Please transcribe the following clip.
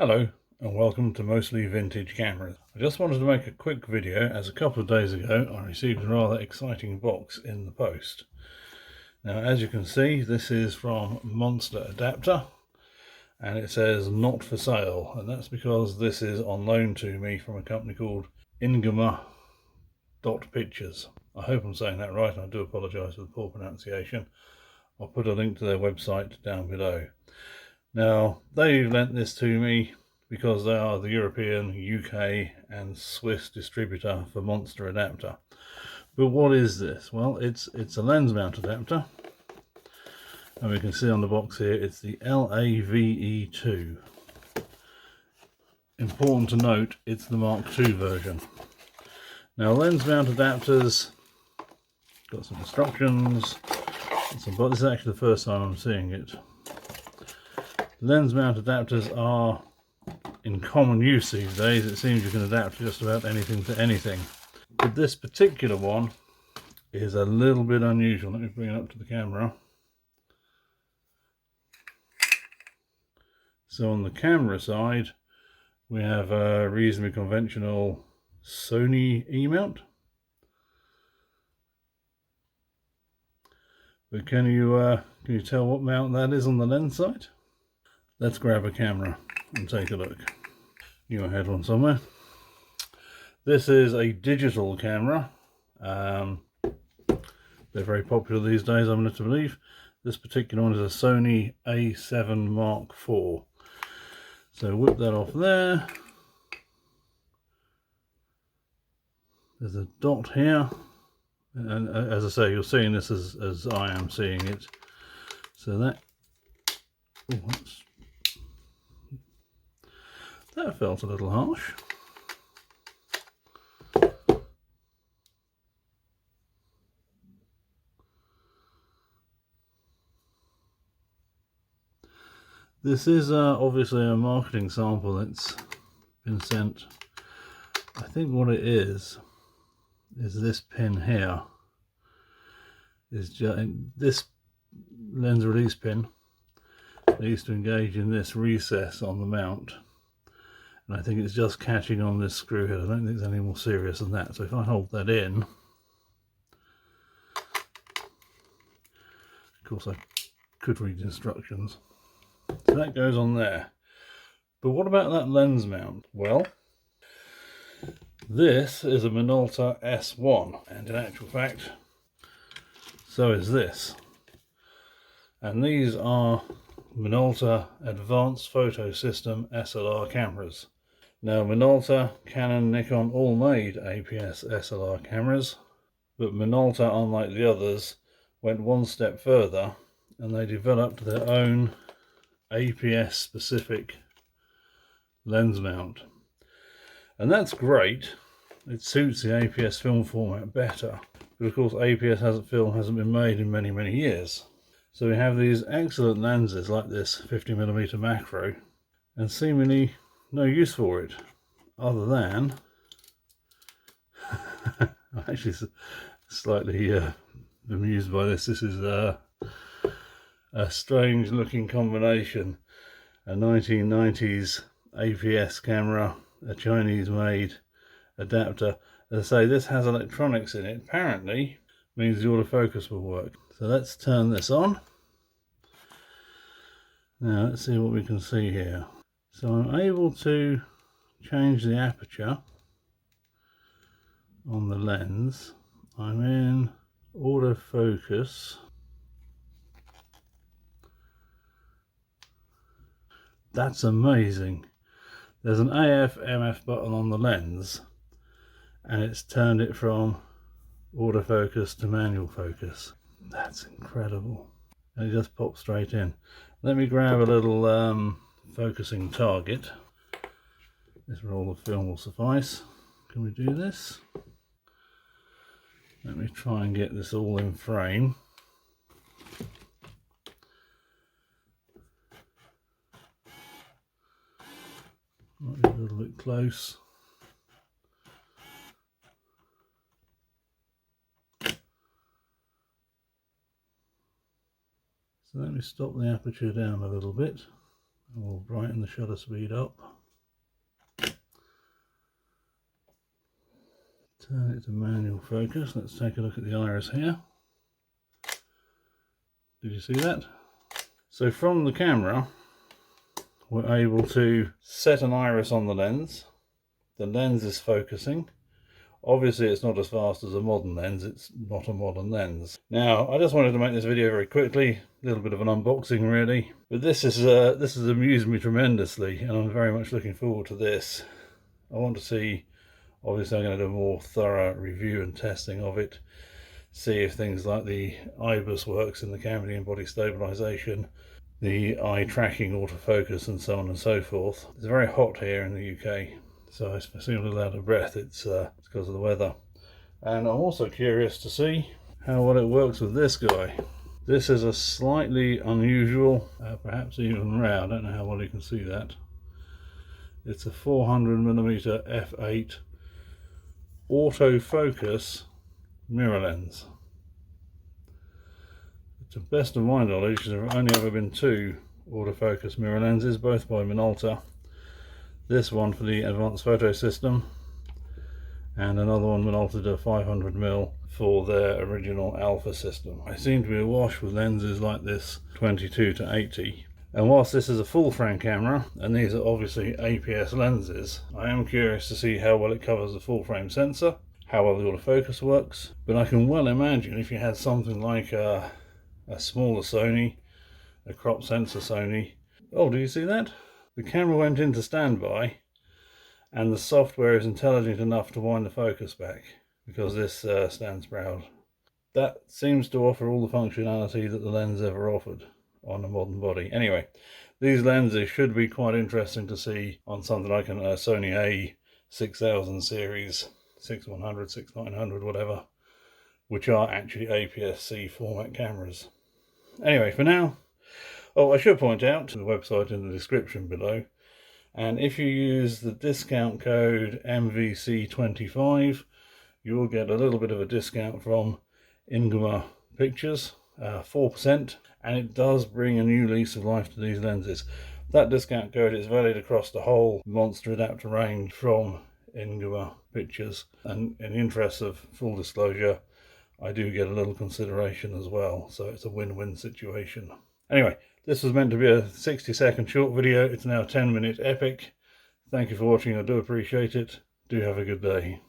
Hello and welcome to Mostly Vintage Cameras. I just wanted to make a quick video as a couple of days ago I received a rather exciting box in the post. Now as you can see, this is from Monster Adapter and it says not for sale, and that's because this is on loan to me from a company called Ingma Pictures. I hope I'm saying that right, and I do apologise for the poor pronunciation. I'll put a link to their website down below. Now, they've lent this to me because they are the European, UK and Swiss distributor for Monster Adapter. But what is this? Well, it's a lens mount adapter. And we can see on the box here, it's the LA-VE2. Important to note, it's the Mark II version. Now, lens mount adapters, got some instructions, but this is actually the first time I'm seeing it. Lens mount adapters are in common use these days. It seems you can adapt just about anything to anything. But this particular one is a little bit unusual. Let me bring it up to the camera. So on the camera side, we have a reasonably conventional Sony E-mount. But can you tell what mount that is on the lens side? Let's grab a camera and take a look. I had one somewhere. This is a digital camera. They're very popular these days, I'm led to believe. This particular one is a Sony A7 Mark IV. So whip that off there. There's a dot here. And as I say, you're seeing this as I am seeing it. So that... that felt a little harsh. This is obviously a marketing sample that's been sent. I think what it is this pin here. Is just this lens release pin needs to engage in this recess on the mount. And I think it's just catching on this screw head. I don't think it's any more serious than that. So if I hold that in, of course I could read instructions. So that goes on there. But what about that lens mount? Well, this is a Minolta S1, and in actual fact, so is this. And these are Minolta Advanced Photo System SLR cameras. Now Minolta, Canon, Nikon all made APS SLR cameras, but Minolta, unlike the others, went one step further and they developed their own APS specific lens mount. And that's great. It suits the APS film format better. But of course APS film hasn't been made in many years. So we have these excellent lenses like this 50mm macro and seemingly no use for it other than I'm actually slightly amused by this. This is a strange looking combination. A 1990s APS camera, a Chinese made adapter. As I say, this has electronics in it. Apparently means the autofocus will work. So let's turn this on. Now let's see what we can see here. So I'm able to change the aperture on the lens. I'm in autofocus. That's amazing. There's an AF/MF button on the lens and it's turned it from autofocus to manual focus. That's incredible. And it just pops straight in. Let me grab a little focusing target. This roll of film will suffice. Can we do this? Let me try and get this all in frame. Might be a little bit close. So let me stop the aperture down a little bit. We'll brighten the shutter speed up. Turn it to manual focus. Let's take a look at the iris here. Did you see that? So from the camera, we're able to set an iris on the lens. The lens is focusing. Obviously it's not as fast as a modern lens, it's not a modern lens. Now, I just wanted to make this video very quickly, a little bit of an unboxing really. But this has amused me tremendously, and I'm very much looking forward to this. I want to see, obviously I'm going to do a more thorough review and testing of it, see if things like the IBIS works in the camera and body stabilization, the eye tracking autofocus and so on and so forth. It's very hot here in the UK. So if I seem a little out of breath, it's because of the weather. And I'm also curious to see how well it works with this guy. This is a slightly unusual, perhaps even rare, I don't know how well you can see that. It's a 400mm f8 autofocus mirror lens. To the best of my knowledge, there have only ever been two autofocus mirror lenses, both by Minolta. This one for the advanced photo system, and another one Minolta did a 500mm for their original alpha system. I seem to be awash with lenses like this 22 to 80, and whilst this is a full frame camera and these are obviously APS lenses, I am curious to see how well it covers the full frame sensor, how well the autofocus works. But I can well imagine if you had something like a smaller Sony, a crop sensor Sony. Oh, do you see that? The camera went into standby and the software is intelligent enough to wind the focus back because this stands proud. That seems to offer all the functionality that the lens ever offered on a modern body. Anyway, these lenses should be quite interesting to see on something like a Sony A6000 series, 6100, 6900, whatever, which are actually APS-C format cameras. Anyway, for now, oh, I should point out the website in the description below, and if you use the discount code MVC25, you'll get a little bit of a discount from Ingma Pictures, 4%, and it does bring a new lease of life to these lenses. That discount code is valid across the whole Monster Adapter range from Ingma Pictures, and in the interest of full disclosure, I do get a little consideration as well, so it's a win-win situation. Anyway, this was meant to be a 60-second short video. It's now a 10-minute epic. Thank you for watching. I do appreciate it. Do have a good day.